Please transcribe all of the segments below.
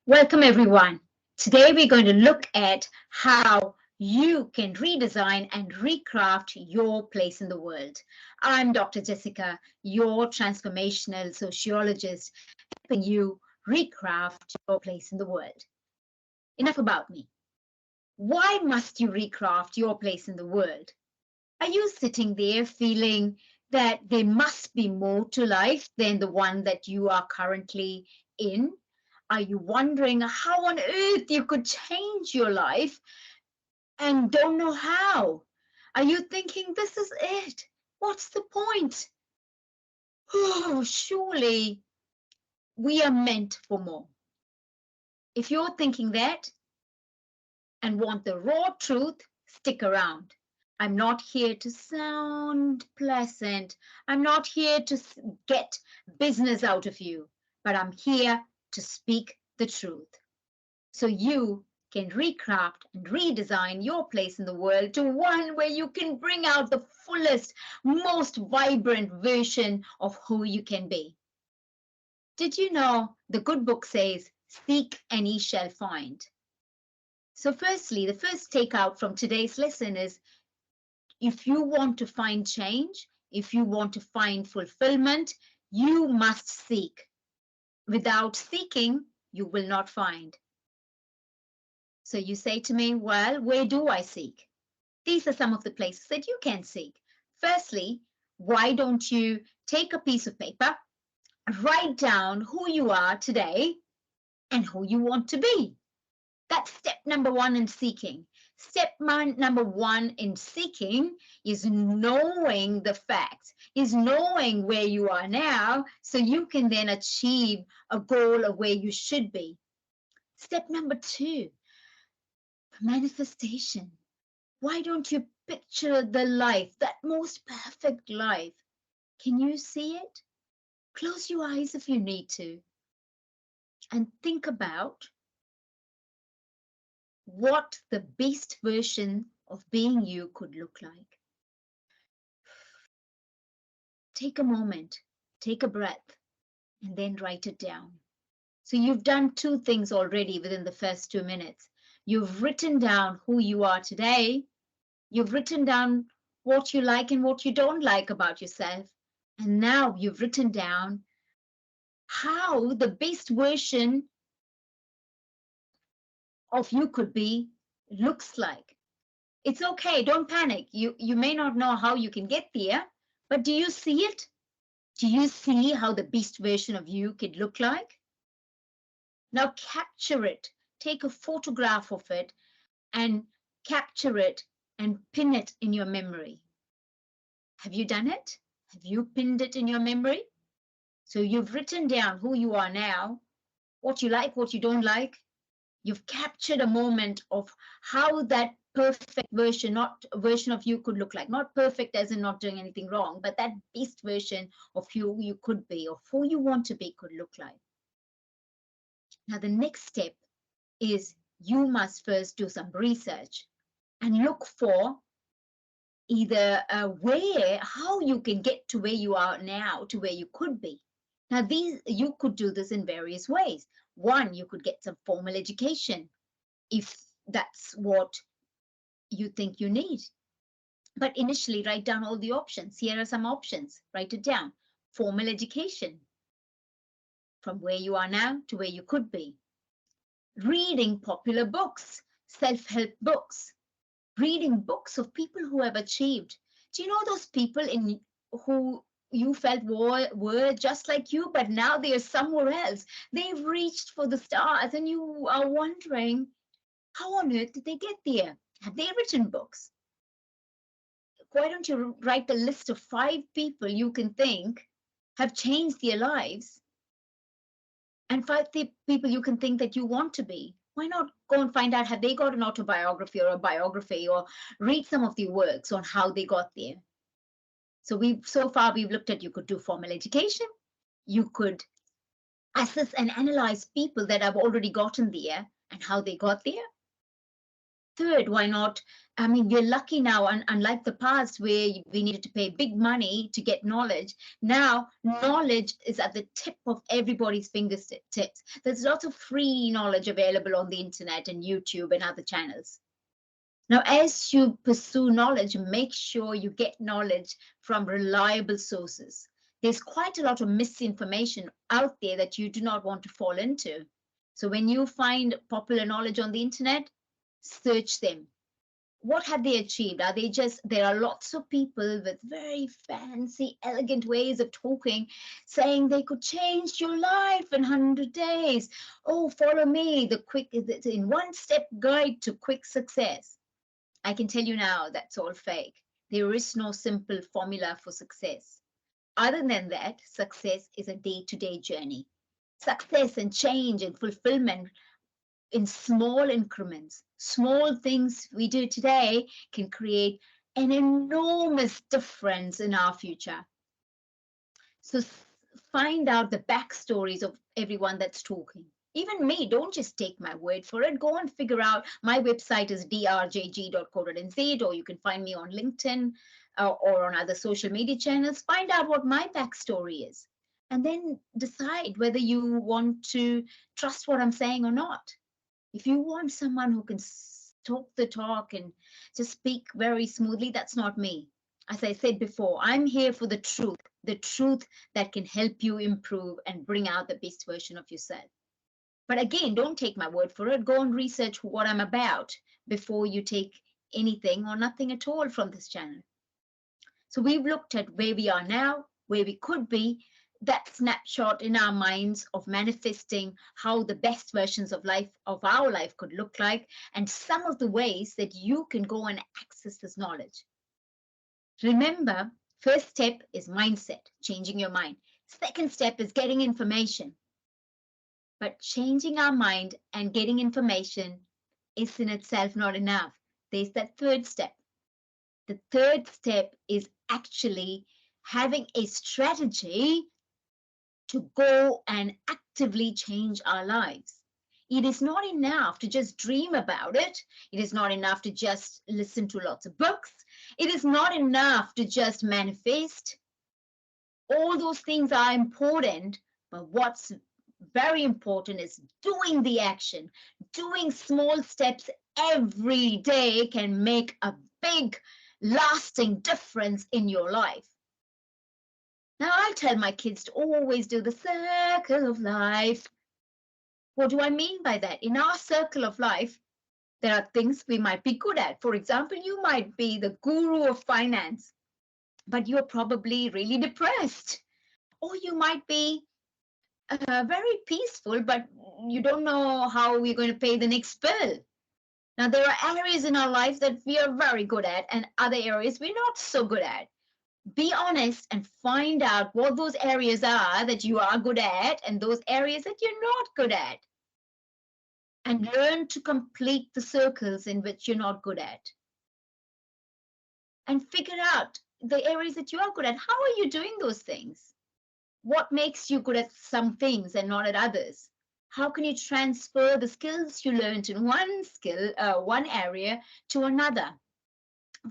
Welcome everyone. Today we're going to look at how you can redesign and recraft your place in the world. I'm Dr. Jessica, your transformational sociologist, helping you recraft your place in the world. Enough about me. Why must you recraft your place in the world? Are you sitting there feeling that there must be more to life than the one that you are currently in? Are you wondering how on earth you could change your life and don't know how? Are you thinking this is it? What's the point? Oh, surely we are meant for more. If you're thinking that and want the raw truth, stick around. I'm not here to sound pleasant. I'm not here to get business out of you, but I'm here to speak the truth. So you can recraft and redesign your place in the world to one where you can bring out the fullest, most vibrant version of who you can be. Did you know the good book says, seek and ye shall find? So firstly, the first takeout from today's lesson is if you want to find change, if you want to find fulfillment, you must seek. Without seeking, you will not find. So you say to me, well, where do I seek? These are some of the places that you can seek. Firstly, why don't you take a piece of paper, write down who you are today and who you want to be? That's step number one in seeking. Number one in seeking is knowing the facts, is knowing where you are now so you can then achieve a goal of where you should be. Step number two, manifestation. Why don't you picture the life, that most perfect life? Can you see it? Close your eyes if you need to and think about what the best version of being you could look like. Take a moment, take a breath, and then write it down. So you've done two things already within the first 2 minutes. You've written down who you are today. You've written down what you like and what you don't like about yourself. And now you've written down how the best version of you could be looks like. It's okay, don't panic. You may not know how you can get there, but do you see it? Do you see how the best version of you could look like? Now capture it. Take a photograph of it and capture it and pin it in your memory. Have you done it? Have you pinned it in your memory? So you've written down who you are now, what you like, what you don't like. You've captured a moment of how that perfect version, not a version of you could look like. Not perfect as in not doing anything wrong, but that best version of who you could be or who you want to be could look like. Now, the next step is you must first do some research and look for either how you can get to where you are now to where you could be. Now, you could do this in various ways. One, you could get some formal education if that's what you think you need. But initially, write down all the options. Here are some options. Write it down. Formal education, from where you are now to where you could be. Reading popular books, self-help books. Reading books of people who have achieved. Do you know those people who you felt were just like you, but now they are somewhere else? They've reached for the stars, and you are wondering, how on earth did they get there? Have they written books? Why don't you write a list of 5 people you can think have changed their lives and 5 people you can think that you want to be? Why not go and find out, have they got an autobiography or a biography, or read some of the works on how they got there? So far we've looked at, you could do formal education, you could assess and analyze people that have already gotten there and how they got there. third, why not? I mean, we're lucky now, and unlike the past where we needed to pay big money to get knowledge, now knowledge is at the tip of everybody's fingertips. There's lots of free knowledge available on the internet and YouTube and other channels. Now, as you pursue knowledge, make sure you get knowledge from reliable sources. There's quite a lot of misinformation out there that you do not want to fall into. So when you find popular knowledge on the internet, search them. What have they achieved? Are they just, there are lots of people with very fancy, elegant ways of talking, saying they could change your life in 100 days. Oh, follow me, the quick, in one step guide to quick success. I can tell you now that's all fake. There is no simple formula for success. Other than that, success is a day-to-day journey. Success and change and fulfillment in small increments. Small things we do today can create an enormous difference in our future. So find out the backstories of everyone that's talking. Even me, don't just take my word for it. Go and figure out. My website is drjg.co.nz, or you can find me on LinkedIn or on other social media channels. Find out what my backstory is, and then decide whether you want to trust what I'm saying or not. If you want someone who can talk the talk and just speak very smoothly, that's not me. As I said before, I'm here for the truth that can help you improve and bring out the best version of yourself. But again, don't take my word for it. Go and research what I'm about before you take anything or nothing at all from this channel. So we've looked at where we are now, where we could be, that snapshot in our minds of manifesting how the best versions of our life could look like, and some of the ways that you can go and access this knowledge. Remember, first step is mindset, changing your mind. Second step is getting information. But changing our mind and getting information is in itself not enough. There's that third step. The third step is actually having a strategy to go and actively change our lives. It is not enough to just dream about it. It is not enough to just listen to lots of books. It is not enough to just manifest. All those things are important, but what's very important is doing the action. Doing small steps every day can make a big, lasting difference in your life. Now, I tell my kids to always do the circle of life. What do I mean by that? In our circle of life, there are things we might be good at. For example, you might be the guru of finance, but you're probably really depressed. Or you might be very peaceful, but you don't know how we're going to pay the next bill. Now, there are areas in our life that we are very good at and other areas we're not so good at. Be honest and find out what those areas are that you are good at and those areas that you're not good at. And learn to complete the circles in which you're not good at. And figure out the areas that you are good at. How are you doing those things? What makes you good at some things and not at others? How can you transfer the skills you learned in one area to another?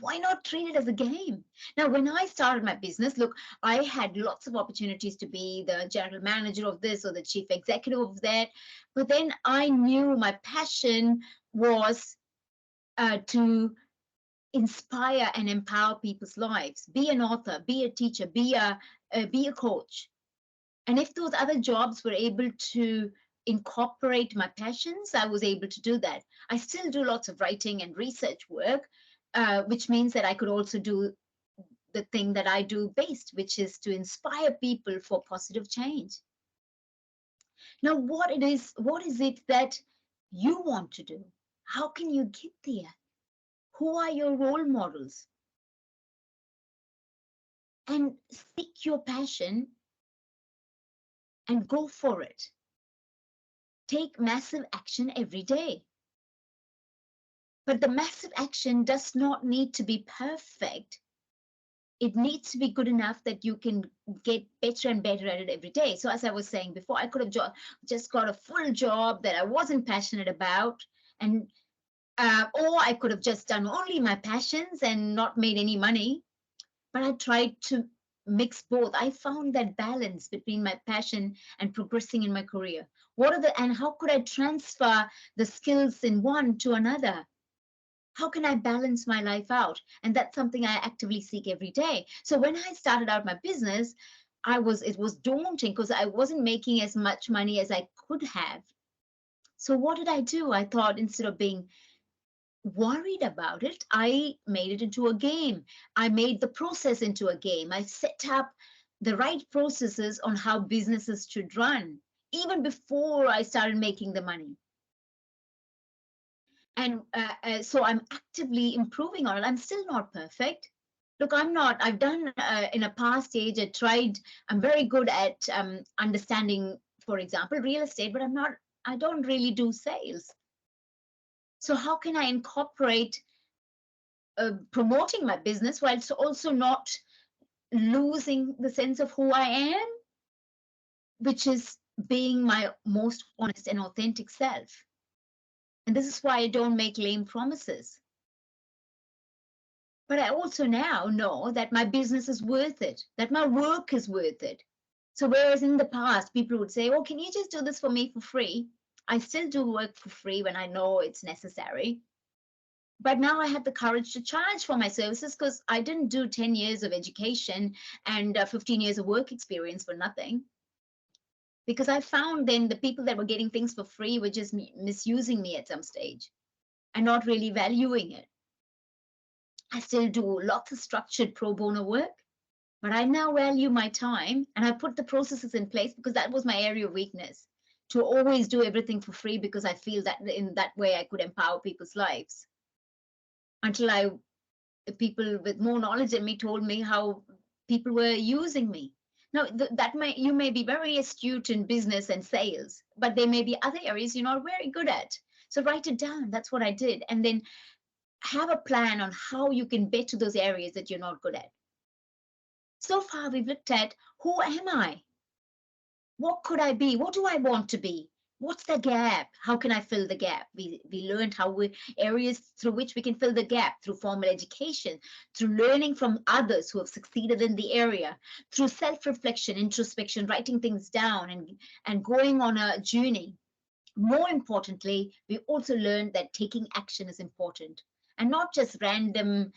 Why not treat it as a game? Now, when I started my business, look, I had lots of opportunities to be the general manager of this or the chief executive of that. But then I knew my passion was to inspire and empower people's lives. Be an author, be a teacher, be a coach. And if those other jobs were able to incorporate my passions, I was able to do that. I still do lots of writing and research work, which means that I could also do the thing that I do best, which is to inspire people for positive change. Now, what is it that you want to do? How can you get there? Who are your role models? And seek your passion and go for it. Take massive action every day. But the massive action does not need to be perfect. It needs to be good enough that you can get better and better at it every day. So as I was saying before, I could have just got a full job that I wasn't passionate about and Or I could have just done only my passions and not made any money. But I tried to mix both. I found that balance between my passion and progressing in my career. And how could I transfer the skills in one to another? How can I balance my life out? And that's something I actively seek every day. So when I started out my business, it was daunting because I wasn't making as much money as I could have. So what did I do? I thought instead of being worried about it, I made it into a game. I made the process into a game. I set up the right processes on how businesses should run, even before I started making the money. And so I'm actively improving on it. I'm still not perfect. Look, I'm not. I've done in a past age, I'm very good at understanding, for example, real estate, but I don't really do sales. So how can I incorporate promoting my business while also not losing the sense of who I am, which is being my most honest and authentic self. And this is why I don't make lame promises. But I also now know that my business is worth it, that my work is worth it. So whereas in the past, people would say, oh, can you just do this for me for free? I still do work for free when I know it's necessary. But now I have the courage to charge for my services because I didn't do 10 years of education and 15 years of work experience for nothing. Because I found then the people that were getting things for free were just misusing me at some stage and not really valuing it. I still do lots of structured pro bono work, but I now value my time and I put the processes in place because that was my area of weakness, to always do everything for free because I feel that in that way I could empower people's lives. Until people with more knowledge than me told me how people were using me. Now, you may be very astute in business and sales, but there may be other areas you're not very good at. So write it down. That's what I did. And then have a plan on how you can better those areas that you're not good at. So far, we've looked at who am I? What could I be? What do I want to be? What's the gap? How can I fill the gap? We learned areas through which we can fill the gap through formal education, through learning from others who have succeeded in the area, through self-reflection, introspection, writing things down and going on a journey. More importantly, we also learned that taking action is important and not just random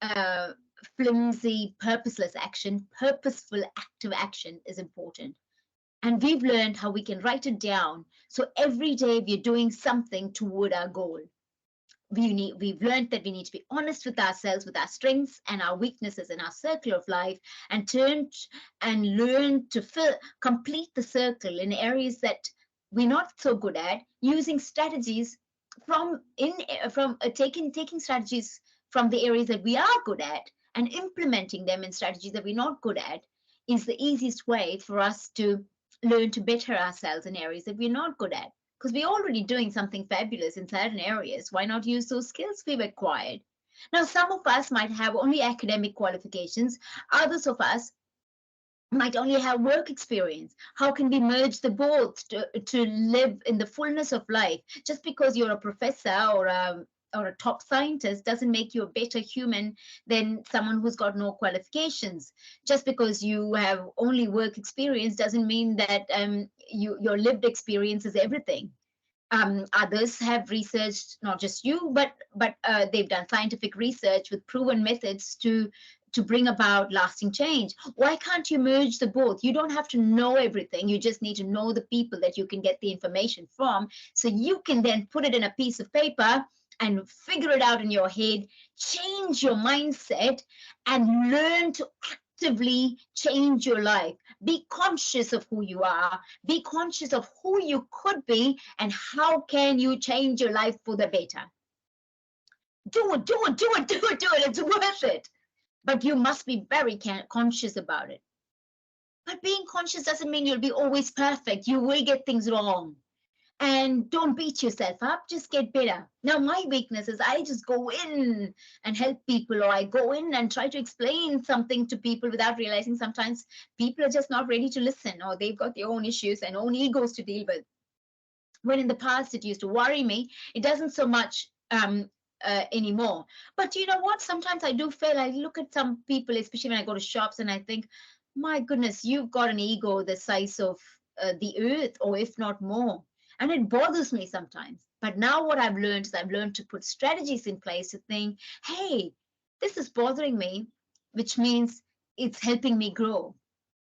uh, flimsy, purposeless action. Purposeful, active action is important. And we've learned how we can write it down. So every day we're doing something toward our goal. We've learned that we need to be honest with ourselves, with our strengths and our weaknesses in our circle of life, and learn to complete the circle in areas that we're not so good at, using strategies taking strategies from the areas that we are good at and implementing them in strategies that we're not good at is the easiest way for us to learn to better ourselves in areas that we're not good at. Because we're already doing something fabulous in certain areas. Why not use those skills we've acquired? Now, some of us might have only academic qualifications. Others of us might only have work experience. How can we merge the both to live in the fullness of life? Just because you're a professor or a top scientist doesn't make you a better human than someone who's got no qualifications. Just because you have only work experience doesn't mean that your lived experience is everything. Others have researched, not just you, but they've done scientific research with proven methods to bring about lasting change. Why can't you merge the both? You don't have to know everything. You just need to know the people that you can get the information from, so you can then put it in a piece of paper and figure it out in your head, change your mindset, and learn to actively change your life. Be conscious of who you are. Be conscious of who you could be and how can you change your life for the better. Do it, do it, do it, do it, do it. It's worth it. But you must be very conscious about it. But being conscious doesn't mean you'll be always perfect. You will get things wrong. And don't beat yourself up, just get better. Now, my weakness is I just go in and help people, or I go in and try to explain something to people without realizing sometimes people are just not ready to listen, or they've got their own issues and own egos to deal with. When in the past it used to worry me, it doesn't so much anymore. But you know what? Sometimes I do feel, I look at some people, especially when I go to shops, and I think, my goodness, you've got an ego the size of the earth, or if not more. And it bothers me sometimes. But now what I've learned is I've learned to put strategies in place to think, hey, this is bothering me, which means it's helping me grow.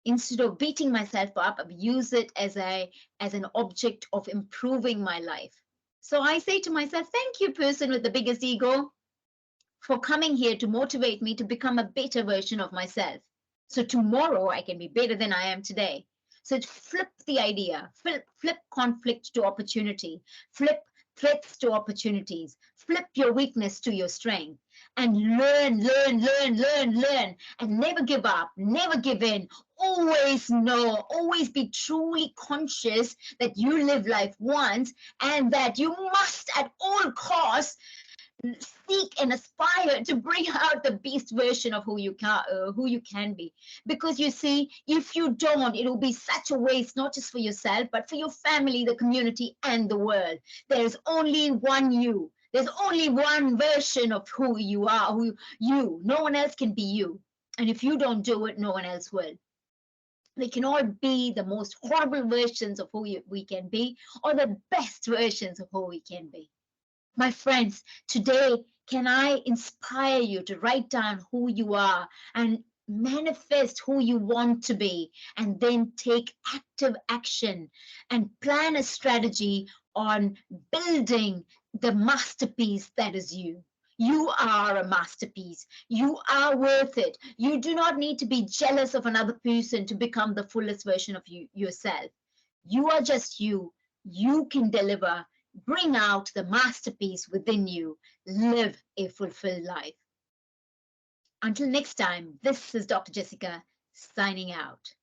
Instead of beating myself up, I've used it as an object of improving my life. So I say to myself, thank you, person with the biggest ego, for coming here to motivate me to become a better version of myself. So tomorrow I can be better than I am today. So flip the idea, flip conflict to opportunity, flip threats to opportunities, flip your weakness to your strength, and learn, and never give up, never give in. Always know, always be truly conscious that you live life once and that you must at all costs seek and aspire to bring out the best version of who you can be. Because you see, if you don't, it will be such a waste, not just for yourself, but for your family, the community, and the world. There's only one you. There's only one version of who you are, no one else can be you. And if you don't do it, no one else will. We can all be the most horrible versions of we can be, or the best versions of who we can be. My friends, today, can I inspire you to write down who you are and manifest who you want to be, and then take active action and plan a strategy on building the masterpiece that is you. You are a masterpiece. You are worth it. You do not need to be jealous of another person to become the fullest version of yourself. You are just you. You can deliver. Bring out the masterpiece within you. Live a fulfilled life. Until next time, this is Dr. Jessica signing out.